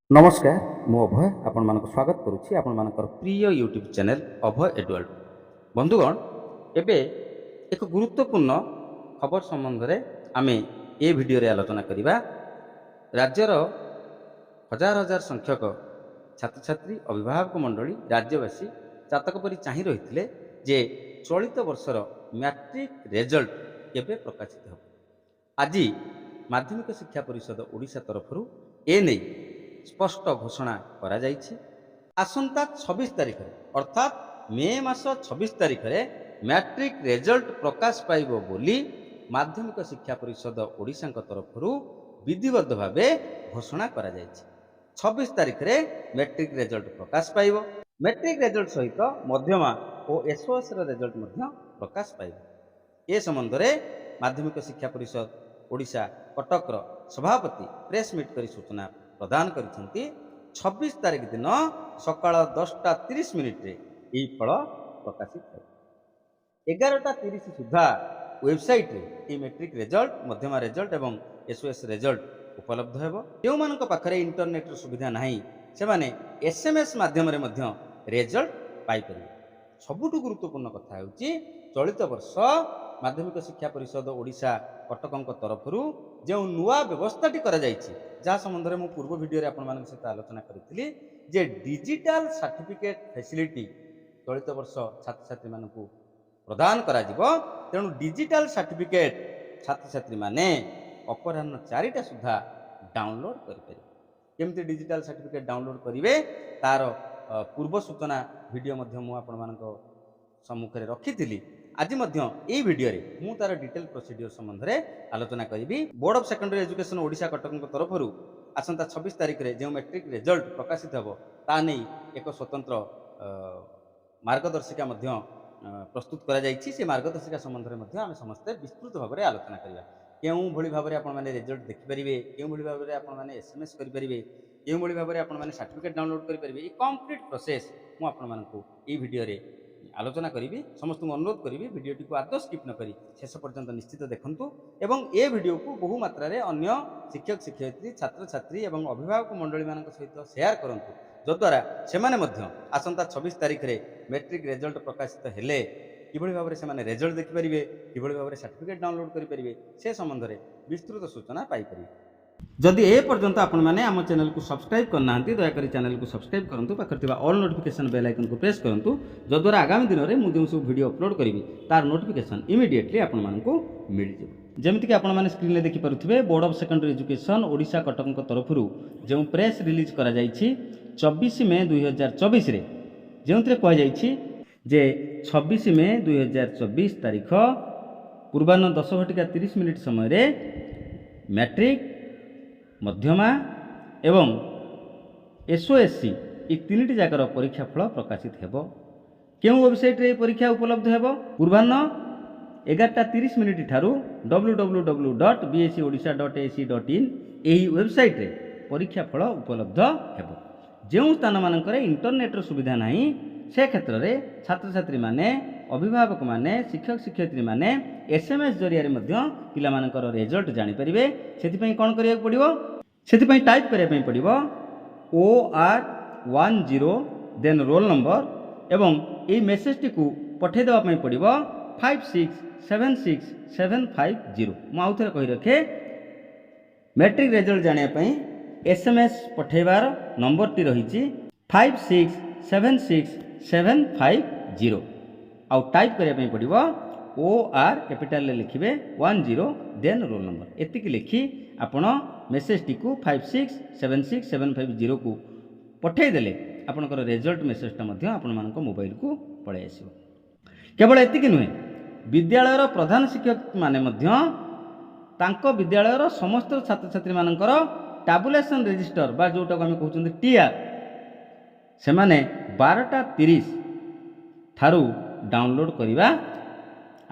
नमस्कार मु अभय आपण मानक स्वागत करुच्ची आपण मानकर प्रिय यूट्यूब चैनल अभय एडवर्ड बंधुगण एबे एक गुरुत्वपूर्ण खबर संबंध में आमे ए वीडियो रे आलोचना करिबा। राज्यर हजार हजार संख्यक छात्र छात्री अभिभावक मंडली राज्यवासी जातक परि चाहि रहिथिले जे चलित वर्षर मैट्रिक रिजल्ट केबे प्रकाशित हो। आज माध्यमिक शिक्षा परिषद ओडिशा तरफरु ए नै स्पष्ट घोषणा करा जाइछि। आसंता 26 तारिख अर्थात मे मास 26 तारिख मैट्रिक रिजल्ट प्रकाश पाइबो बोली माध्यमिक शिक्षा परिषद ओडिशा तरफरु विधिबद्ध भावे घोषणा करा जाइछि। 26 तारिख मैट्रिक रिजल्ट प्रकाश पाइबो। मैट्रिक रिजल्ट सहित मध्यमा और एसओएस रिजल्ट मध्य प्रकाश पाइबो। ए संबंध में माध्यमिक शिक्षा परिषद ओडिशा कटक सभापति प्रेस मीट करी सूचना प्रदान करिसेंती। 26 तारिख दिन सकाळ 10:30 रे यही फल प्रकाशित हो। 11:30 सुधा वेबसाइट रे ये मैट्रिक रिजल्ट मध्यमा रिजल्ट एवं एसओएस रिजल्ट उपलब्ध हेबो। जो मानक पाखरे इंटरनेट सुविधा नाही से माने एसएमएस माध्यम रे मध्य रिजल्ट पाई परिबे। सबुठु गुरुत्वपूर्ण कथा हेउची चलित वर्ष माध्यमिक शिक्षा परिषद ओडिशा कटक तरफरु जो नुआ व्यवस्थाटी करा जाइछि जहाँ संबंध में मुझे पूर्व वीडियो आपण मान सहित आलोचना करी जे डिजिटल सर्टिफिकेट फैसिलिटी चलित वर्ष छात्र छात्री मान प्रदान करा जिवो। तेणु डिजिटल सर्टिफिकेट छात्र छात्री माने अपराह्न 4टा सुधा डाउनलोड करें। केमती डिजिटल सर्टिफिकेट डाउनलोड करेंगे तार पूर्व सूचना वीडियो सम्मुखें रखी। आज यही वीडियो रे मु तार डिटेल प्रोसीडियर संबंध में आलोचना करी। Board of secondary education Odisha Cuttack तरफरु आसंता 26 तारिख रे जो मैट्रिक रिजल्ट प्रकाशित हो ता नहीं एक स्वतंत्र मार्गदर्शिका प्रस्तुत करा जाइछि। से मार्गदर्शिका संबंध में आम समस्ते विस्तृत भाव में आलोचना करवा। केउं भली भाव में आपण माने रिजल्ट देखि परिबे, केउं भली भाव में आपण माने एसएमएस करि परिबे, केउं भली भाव में आपण माने सर्टिफिकेट डाउनलोड करि परिबे। ये कंप्लीट प्रोसेस मु आपण मानकु ई वीडियो रे आलोचना करी। समस्त अनुरोध करी वीडियोटी को आदौ स्किप न करी शेष पर्यंत निश्चित देखंतु एवं ए वीडियो को बहु मात्रा रे अन्य शिक्षक शिक्षयित्री छात्र छात्री एवं अभिभावक मंडली मान सहित शेयर करंतु जद्वारा सेमाने मध्य आसंता 26 तारिख रे मैट्रिक रिजल्ट प्रकाशित हेले किभଳି भाव से माने रिजल्ट देखि परिबे, किभଳି भाव सर्टिफिकेट डाउनलोड करि परिबे से संबंध रे विस्तृत सूचना पाई परिबे। जदि ए पर्यंत आपण माने आम चैनल को सब्सक्राइब करना दयाकोरी चैनल को सब्सक्राइब करूँ। पाखे ऑल नोटिफिकेशन बेल आइकन को प्रेस करूँ जद्वारा आगामी दिन में मुझे सब वीडियो अपलोड करी तार नोटिफिकेशन इमिडिएटली आपण मानकु मिल जाए। जमीक आपण माने स्क्रीन में देखिपे board of secondary education Odisha Cuttack तरफरु जो प्रेस रिलीज करा जाइछि 24 मे 2024 रे जो कह जाइछि जे 26 मे 2024 तारीख पूर्वाह्न 10:30 समय मैट्रिक मध्यमा एवं एसओएससी ये 3टी जाकर परीक्षा फल प्रकाशित हेबो। केउ वेबसाइट रे परीक्षा उपलब्ध हेबो पूर्वाह्न 11:30 ठारू www.bscodisha.ac.in एही वेबसाइट रे परीक्षा फल उपलब्ध हेबो। जो स्थान मानकर इंटरनेट सुविधा नहीं से क्षेत्र में छात्र छात्री माने अभिभावक माने शिक्षक शिक्षयित्री माने एसएमएस जरिया रे मध्य पिला मानकर रिजल्ट जानि परिबे। सेति पई कोन करिया पड़िबो, सेति पई टाइप करिया पई पड़िबो OR10 देन रोल नंबर एवं ए मेसेज टी को पठे देबा पई पड़िबो 56767750। मु आउथरे कहि रखे मैट्रिक रिजल्ट जानिया पई एसएमएस पठेबार नंबर टी रहिछि 56767750 आउ टाइप करिया पई पड़िबो OR कैपिटल ले लिखिबे 10 देन रोल नंबर। एतिकी लिखि आपण मेसेज टी को 56767750 को पठे देले आपनकर रिजल्ट मेसेजटा मध्य आपण मानक मोबाइल को पळे आसीबो। केवल एतिकी नुहे विद्यालयर प्रधान शिक्षक माने मध्य तांको विद्यालयर समस्त छात्र छात्री मानकर टैबुलेशन रजिस्टर बा जोटा को हम कहउछन टीआर से माने 12:30 ठारू डाउनलोड करिबा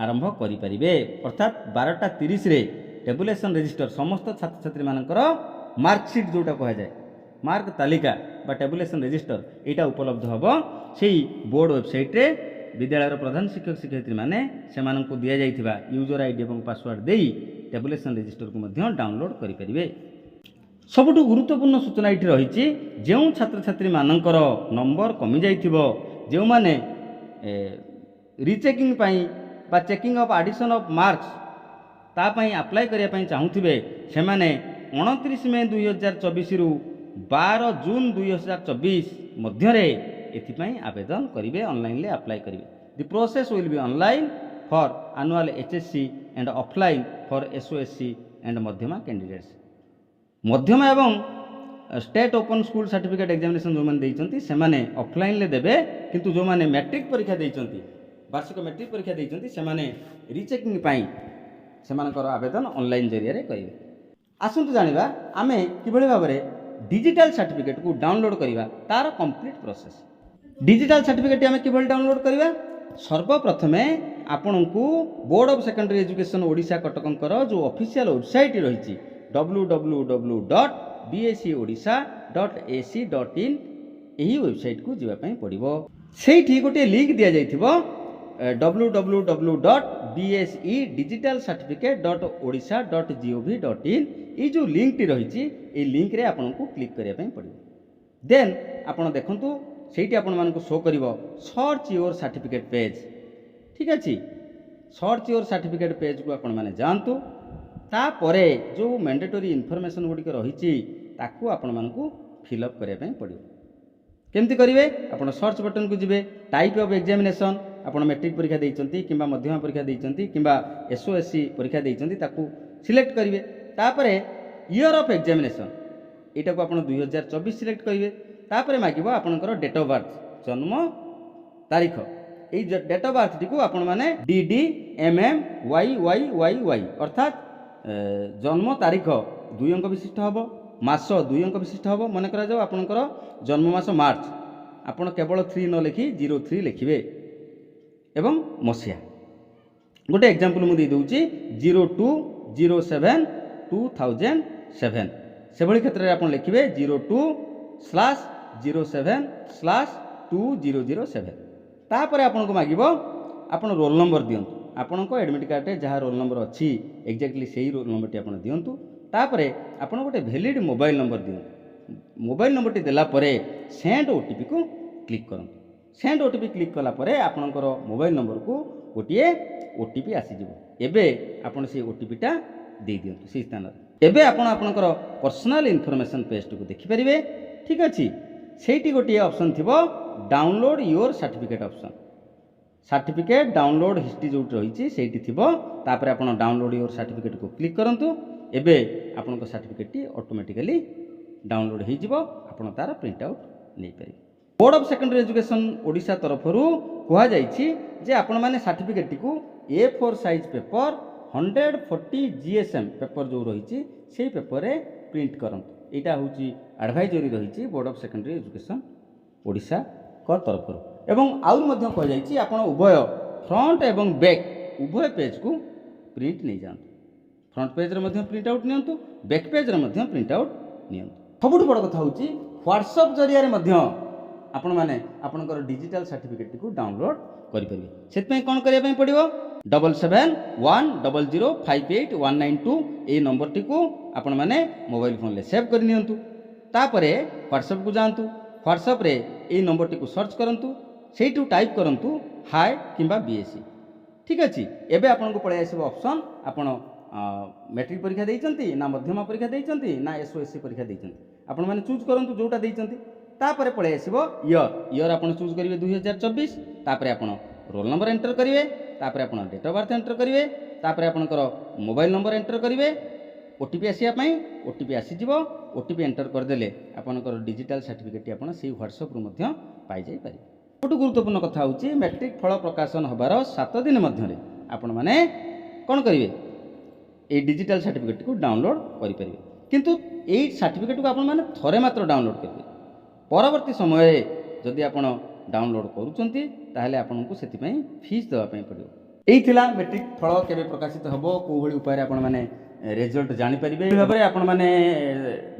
आरंभ करि परिबे। अर्थात 12:30 रे टेबुलेशन रजिस्टर समस्त छात्र छात्री मानकर मार्कशीट जोटा कह जाए मार्क तालिका बा टेबुलेशन रजिस्टर एटा उपलब्ध हबो सेही बोर्ड वेबसाइट रे। विद्यालयर प्रधान शिक्षक शिक्षयित्री माने सेमानंकु दिया जाइथिबा यूजर आईडी एवं पासवर्ड देई टेबुलेशन रजिस्टर को मध्य डाउनलोड करि परिबे। सबुठु गुरुत्वपूर्ण सूचना ये रही ଯେଉଁ ଛାତ୍ରଛାତ୍ରୀମାନଙ୍କର ନମ୍ବର କମିଯାଇଥିବ, ଯେଉଁମାନେ ରିଚେକିଂ ପାଇଁ ବା checking of addition of marks ତା ପାଇଁ ଆପ୍ଲାଏ କରିବା ପାଇଁ ଚାହୁଁଥିବେ, ସେମାନେ 29 ମେ 2024ରୁ 12 ଜୁନ୍ 2024 ମଧ୍ୟରେ ଏଥିପାଇଁ ଆବେଦନ କରିବେ, ଅନଲାଇନ୍ରେ ଆପ୍ଲାଏ କରିବେ। The process will be online for annual HSC and offline for SOSC and Madhyama candidates. Madhyama ଏବଂ state open school certificate examination ଯେଉଁମାନେ ଦେଇଛନ୍ତି ସେମାନେ ଅଫଲାଇନ୍ରେ ଦେବେ, କିନ୍ତୁ ଯେଉଁମାନେ ମ୍ୟାଟ୍ରିକ୍ ପରୀକ୍ଷା ଦେଇଛନ୍ତି, ବାର୍ଷିକ ମ୍ୟାଟ୍ରିକ୍ ପରୀକ୍ଷା ଦେଇଛନ୍ତି, ସେମାନେ ରିଚେକିଂ ପାଇଁ ସେମାନଙ୍କର ଆବେଦନ ଅନଲାଇନ୍ ଜରିଆରେ କରିବେ। ଆସନ୍ତୁ ଜାଣିବା ଆମେ କିଭଳି ଭାବରେ ଡିଜିଟାଲ ସାର୍ଟିଫିକେଟ୍କୁ ଡାଉନଲୋଡ୍ କରିବା, ତାର କମ୍ପ୍ଲିଟ୍ ପ୍ରୋସେସ୍। ଡିଜିଟାଲ ସାର୍ଟିଫିକେଟ୍ ଆମେ କିଭଳି ଡାଉନଲୋଡ୍ କରିବା? ସର୍ବପ୍ରଥମେ ଆପଣଙ୍କୁ board of secondary education Odisha କଟକଙ୍କର ଯେଉଁ ଅଫିସିଆଲ ୱେବସାଇଟ୍ ରହିଛି www.bscodisha.ac.in ଏହି ୱେବସାଇଟ୍କୁ ଯିବା ପାଇଁ ପଡ଼ିବ। ସେଇଠି ଗୋଟିଏ ଲିଙ୍କ୍ ଦିଆଯାଇଥିବ www.bsedigitalcertificate.odisha.gov.in। এই ଯେଉଁ ଲିଙ୍କ୍ଟି ରହିଛି এই ଲିଙ୍କ୍ରେ ଆପଣଙ୍କୁ କ୍ଲିକ୍ କରିବା ପାଇଁ ପଡ଼ିବ। ଦେନ୍ ଆପଣ ଦେଖନ୍ତୁ ସେଇଠି ଆପଣମାନଙ୍କୁ ଶୋ କରିବ ସର୍ଚ୍ଚ ୟୁର ସାର୍ଟିଫିକେଟ୍ ପେଜ୍। ଠିକ୍ ଅଛି, ସର୍ଚ୍ଚ ୟୁର ସାର୍ଟିଫିକେଟ୍ ପେଜ୍କୁ ଆପଣମାନେ ଯାଆନ୍ତୁ। ତାପରେ ଯେଉଁ ମ୍ୟାଣ୍ଡେଟୋରୀ ଇନଫର୍ମେସନ୍ ଗୁଡ଼ିକ ରହିଛି ତାକୁ ଆପଣମାନଙ୍କୁ ଫିଲ୍ଅପ୍ କରିବା ପାଇଁ ପଡ଼ିବ। କେମିତି କରିବେ? ଆପଣ ସର୍ଚ୍ଚ ବଟନ୍କୁ ଯିବେ, ଟାଇପ୍ ଅଫ୍ ଏକ୍ଜାମିନେସନ୍, ଆପଣ ମ୍ୟାଟ୍ରିକ୍ ପରୀକ୍ଷା ଦେଇଛନ୍ତି କିମ୍ବା ମଧ୍ୟମା ପରୀକ୍ଷା ଦେଇଛନ୍ତି କିମ୍ବା SOSC ପରୀକ୍ଷା ଦେଇଛନ୍ତି ତାକୁ ସିଲେକ୍ଟ କରିବେ। ତାପରେ ଇୟର୍ ଅଫ୍ ଏକ୍ଜାମିନେସନ୍, ଏଇଟାକୁ ଆପଣ 2024 ସିଲେକ୍ଟ କରିବେ। ତାପରେ ମାଗିବ ଆପଣଙ୍କର ଡେଟ୍ ଅଫ୍ ବାର୍ଥ, ଜନ୍ମ ତାରିଖ। এই ডেট অফ বার্থটিକୁ ଆପଣମାନେ DDMMYYYY ଅର୍ଥାତ୍ ଜନ୍ମ ତାରିଖ 2 ଅଙ୍କ ବିଶିଷ୍ଟ ହେବ, ମାସ 2 ଅଙ୍କ ବିଶିଷ୍ଟ ହେବ। ମନେ କରାଯାଉ ଆପଣଙ୍କର ଜନ୍ମ ମାସ ମାର୍ଚ୍ଚ, ଆପଣ କେବଳ 3 ନ ଲେଖି 03 ଲେଖିବେ ଏବଂ ମସିହା। ଗୋଟେ ଏକ୍ଜାମ୍ପଲ୍ ମୁଁ ଦେଇଦେଉଛି 02/07/2007। ସେଭଳି କ୍ଷେତ୍ରରେ ଆପଣ ଲେଖିବେ 02/07/2007। ତାପରେ ଆପଣଙ୍କୁ ମାଗିବ ଆପଣ ରୋଲ୍ ନମ୍ବର ଦିଅନ୍ତୁ, ଆପଣଙ୍କ ଆଡ଼ମିଟ୍ କାର୍ଡ଼ରେ ଯାହା ରୋଲ୍ ନମ୍ବର ଅଛି ଏକ୍ଜାକ୍ଟଲି ସେଇ ରୋଲ୍ ନମ୍ବରଟି ଆପଣ ଦିଅନ୍ତୁ। ତାପରେ ଆପଣ ଗୋଟେ ଭ୍ୟାଲିଡ୍ ମୋବାଇଲ୍ ନମ୍ବର ଦିଅନ୍ତୁ। ମୋବାଇଲ୍ ନମ୍ବରଟି ଦେଲା ପରେ ସେଣ୍ଡ OTPକୁ କ୍ଲିକ୍ କରନ୍ତୁ। ସେଣ୍ଡ OTP କ୍ଲିକ୍ କଲା ପରେ ଆପଣଙ୍କର ମୋବାଇଲ୍ ନମ୍ବରକୁ ଗୋଟିଏ OTP ଆସିଯିବ। ଏବେ ଆପଣ ସେଇ OTPଟା ଦେଇଦିଅନ୍ତୁ ସେଇ ସ୍ଥାନରେ। ଏବେ ଆପଣ ଆପଣଙ୍କର ପର୍ସନାଲ୍ ଇନଫର୍ମେସନ୍ ପେଜ୍ଟିକୁ ଦେଖିପାରିବେ। ଠିକ୍ ଅଛି, ସେଇଠି ଗୋଟିଏ ଅପସନ୍ ଥିବ download your certificate option. Certificate download history ଯେଉଁଠି ରହିଛି ସେଇଠି ଥିବ। ତାପରେ ଆପଣ ଡାଉନଲୋଡ୍ ୟୁର ସାର୍ଟିଫିକେଟ୍କୁ କ୍ଲିକ୍ କରନ୍ତୁ। ଏବେ ଆପଣଙ୍କ ସାର୍ଟିଫିକେଟ୍ଟି ଅଟୋମେଟିକାଲି ଡାଉନଲୋଡ୍ ହୋଇଯିବ, ଆପଣ ତା'ର ପ୍ରିଣ୍ଟ ଆଉଟ୍ ନେଇପାରିବେ। Board of secondary education Odisha ତରଫରୁ କୁହାଯାଇଛି ଯେ ଆପଣମାନେ ସାର୍ଟିଫିକେଟ୍ଟିକୁ A4 size paper 140 GSM paper ଯେଉଁ ରହିଛି ସେଇ ପେପରରେ ପ୍ରିଣ୍ଟ କରନ୍ତୁ। ଏଇଟା ହେଉଛି ଆଡ଼ଭାଇଜରି ରହିଛି ବୋର୍ଡ଼ ଅଫ୍ ସେକେଣ୍ଡାରୀ ଏଜୁକେସନ୍ ଓଡ଼ିଶାଙ୍କ ତରଫରୁ। ଏବଂ ଆହୁରି ମଧ୍ୟ କୁହାଯାଇଛି ଆପଣ ଉଭୟ ଫ୍ରଣ୍ଟ ଏବଂ ବ୍ୟାକ୍ ଉଭୟ ପେଜ୍କୁ ପ୍ରିଣ୍ଟ ନେଇଯାଆନ୍ତୁ। ଫ୍ରଣ୍ଟ ପେଜ୍ରେ ମଧ୍ୟ ପ୍ରିଣ୍ଟ ଆଉଟ୍ ନିଅନ୍ତୁ, ବ୍ୟାକ୍ ପେଜ୍ରେ ମଧ୍ୟ ପ୍ରିଣ୍ଟ ଆଉଟ୍ ନିଅନ୍ତୁ। ସବୁଠୁ ବଡ଼ କଥା ହେଉଛି ହ୍ୱାଟ୍ସଆପ୍ ଜରିଆରେ ମଧ୍ୟ ଆପଣମାନେ ଆପଣଙ୍କର ଡିଜିଟାଲ ସାର୍ଟିଫିକେଟ୍ଟିକୁ ଡାଉନଲୋଡ୍ କରିପାରିବେ। ସେଥିପାଇଁ କ'ଣ କରିବା ପାଇଁ ପଡ଼ିବ? 7710058192 এই ନମ୍ବରଟିକୁ ଆପଣମାନେ ମୋବାଇଲ ଫୋନ୍ରେ ସେଭ୍ କରି ନିଅନ୍ତୁ। ତାପରେ ହ୍ୱାଟ୍ସଆପ୍କୁ ଯାଆନ୍ତୁ, ହ୍ୱାଟ୍ସଆପ୍ରେ এই ନମ୍ବରଟିକୁ ସର୍ଚ୍ଚ କରନ୍ତୁ, ସେଇଠୁ ଟାଇପ୍ କରନ୍ତୁ ହାଏ କିମ୍ବା BSc। ଠିକ୍ ଅଛି, ଏବେ ଆପଣଙ୍କୁ ପଳାଇ ଆସିବ ଅପସନ୍ ଆପଣ ମ୍ୟାଟ୍ରିକ୍ ପରୀକ୍ଷା ଦେଇଛନ୍ତି ନା ମଧ୍ୟମା ପରୀକ୍ଷା ଦେଇଛନ୍ତି ନା SOSC ପରୀକ୍ଷା ଦେଇଛନ୍ତି, ଆପଣମାନେ ଚୁଜ୍ କରନ୍ତୁ ଯେଉଁଟା ଦେଇଛନ୍ତି। ତାପରେ ପଳାଇ ଆସିବ ଇୟର୍ ଆପଣ ଚୁଜ୍ କରିବେ 2024। ତାପରେ ଆପଣ ରୋଲ୍ ନମ୍ବର ଏଣ୍ଟର କରିବେ, ତାପରେ ଆପଣ ଡେଟ୍ ଅଫ୍ ବାର୍ଥ ଏଣ୍ଟର କରିବେ, ତାପରେ ଆପଣଙ୍କର ମୋବାଇଲ୍ ନମ୍ବର ଏଣ୍ଟର କରିବେ। OTP ଆସିବା ପାଇଁ OTP ଆସିଯିବ, OTP ଏଣ୍ଟର କରିଦେଲେ ଆପଣଙ୍କର ଡିଜିଟାଲ ସାର୍ଟିଫିକେଟ୍ଟି ଆପଣ ସେଇ ହ୍ୱାଟ୍ସଆପ୍ରୁ ମଧ୍ୟ ପାଇଯାଇପାରିବେ। ସବୁଠୁ ଗୁରୁତ୍ୱପୂର୍ଣ୍ଣ କଥା ହେଉଛି ମ୍ୟାଟ୍ରିକ୍ ଫଳ ପ୍ରକାଶନ ହେବାର 7 ଦିନ ମଧ୍ୟରେ ଆପଣମାନେ କ'ଣ କରିବେ? এই ডিজিটাল সার্টিফিকেটটিକୁ ଡାଉନଲୋଡ୍ କରିପାରିବେ। କିନ୍ତୁ এই ସାର୍ଟିଫିକେଟକୁ ଆପଣମାନେ ଥରେ ମାତ୍ର ଡାଉନଲୋଡ୍ କରିବେ। ପରବର୍ତ୍ତୀ ସମୟରେ ଯଦି ଆପଣ ଡାଉନଲୋଡ୍ କରୁଛନ୍ତି ତାହେଲେ ଆପଣଙ୍କୁ ସେଥିପାଇଁ ଫିସ୍ ଦେବା ପାଇଁ ପଡ଼ିବ। ଏଇ ଥିଲା ମେଟ୍ରିକ୍ ଫଳ କେବେ ପ୍ରକାଶିତ ହେବ, କେଉଁଭଳି ଉପାୟରେ ଆପଣମାନେ ରେଜଲ୍ଟ ଜାଣିପାରିବେ, ଏହି ଭାବରେ ଆପଣମାନେ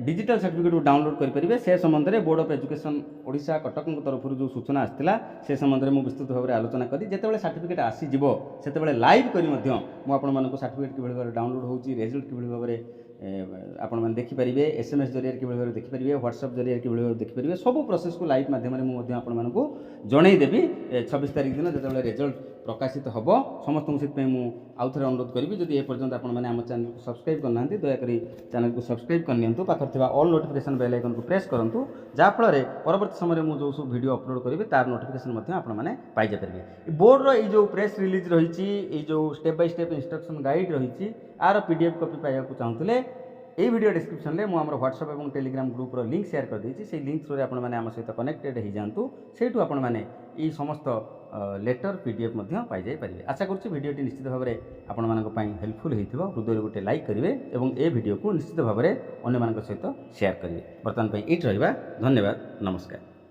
ଡିଜିଟାଲ ସାର୍ଟିଫିକେଟକୁ ଡାଉନଲୋଡ୍ କରିପାରିବେ। ସେ ସମ୍ବନ୍ଧରେ ବୋର୍ଡ଼ ଅଫ୍ ଏଜୁକେସନ୍ ଓଡ଼ିଶା କଟକଙ୍କ ତରଫରୁ ଯେଉଁ ସୂଚନା ଆସିଥିଲା ସେ ସମ୍ବନ୍ଧରେ ମୁଁ ବିସ୍ତୃତ ଭାବରେ ଆଲୋଚନା କରି ଯେତେବେଳେ ସାର୍ଟିଫିକେଟ୍ ଆସିଯିବ ସେତେବେଳେ ଲାଇଭ୍ କରି ମଧ୍ୟ ମୁଁ ଆପଣମାନଙ୍କୁ ସାର୍ଟିଫିକେଟ୍ କିଭଳି ଭାବରେ ଡାଉନଲୋଡ୍ ହେଉଛି, ରେଜଲ୍ଟ କିଭଳି ଭାବରେ ଆପଣମାନେ ଦେଖିପାରିବେ, SMS ଜରିଆରେ କିଭଳି ଭାବରେ ଦେଖିପାରିବେ, ହ୍ୱାଟ୍ସଆପ୍ ଜରିଆରେ କିଭଳି ଭାବରେ ଦେଖିପାରିବେ, ସବୁ ପ୍ରୋସେସ୍କୁ ଲାଇଭ୍ ମାଧ୍ୟମରେ ମୁଁ ମଧ୍ୟ ଆପଣମାନଙ୍କୁ ଜଣାଇଦେବି 26 ତାରିଖ ଦିନ ଯେତେବେଳେ ରେଜଲ୍ଟ ପ୍ରକାଶିତ ହେବ। ସମସ୍ତଙ୍କୁ ସେଥିପାଇଁ ମୁଁ ଆଉ ଥରେ ଅନୁରୋଧ କରିବି, ଯଦି ଏପର୍ଯ୍ୟନ୍ତ ଆପଣମାନେ ଆମ ଚ୍ୟାନେଲକୁ ସବସ୍କ୍ରାଇବ୍ କରିନାହାନ୍ତି ଦୟାକରି ଚ୍ୟାନେଲକୁ ସବସ୍କ୍ରାଇବ୍ କରିନିଅନ୍ତୁ, ପାଖରେ ଥିବା ଅଲ୍ ନୋଟିଫିକେସନ୍ ବେଲ୍ ଆଇକନ୍କୁ ପ୍ରେସ୍ କରନ୍ତୁ, ଯାହାଫଳରେ ପରବର୍ତ୍ତୀ ସମୟରେ ମୁଁ ଯେଉଁ ସବୁ ଭିଡ଼ିଓ ଅପଲୋଡ଼ କରିବି ତାର ନୋଟିଫିକେସନ୍ ମଧ୍ୟ ଆପଣମାନେ ପାଇଯାଇପାରିବେ। ବୋର୍ଡ଼ର ଏଇ ଯେଉଁ ପ୍ରେସ୍ ରିଲିଜ୍ ରହିଛି, ଏଇ ଯେଉଁ step by step instruction guide ରହିଛି, ଆର PDF କପି ପାଇବାକୁ ଚାହୁଁଥିଲେ এই ভিডিও ডেসক্রিপশনে ମୁଁ ଆମର ହ୍ୱାଟ୍ସଆପ୍ ଏବଂ ଟେଲିଗ୍ରାମ ଗ୍ରୁପ୍ର ଲିଙ୍କ୍ ସେୟାର କରିଦେଇଛି। ସେଇ ଲିଙ୍କ୍ ଥ୍ରୁରେ ଆପଣମାନେ ଆମ ସହିତ କନେକ୍ଟେଡ୍ ହେଇଯାଆନ୍ତୁ, ସେଇଠୁ ଆପଣମାନେ এই ସମସ୍ତ ଲେଟର PDF ମଧ୍ୟ ପାଇଯାଇପାରିବେ। ଆଶା କରୁଛି ଭିଡ଼ିଓଟି ନିଶ୍ଚିତ ଭାବରେ ଆପଣମାନଙ୍କ ପାଇଁ ହେଲ୍ପଫୁଲ୍ ହେଇଥିବ। ହୃଦୟରୁ ଗୋଟେ ଲାଇକ୍ କରିବେ ଏବଂ ଏ ଭିଡ଼ିଓକୁ ନିଶ୍ଚିତ ଭାବରେ ଅନ୍ୟମାନଙ୍କ ସହିତ ସେୟାର କରିବେ। ବର୍ତ୍ତମାନ ପାଇଁ ଏଇଠି ରହିବା। ଧନ୍ୟବାଦ, ନମସ୍କାର।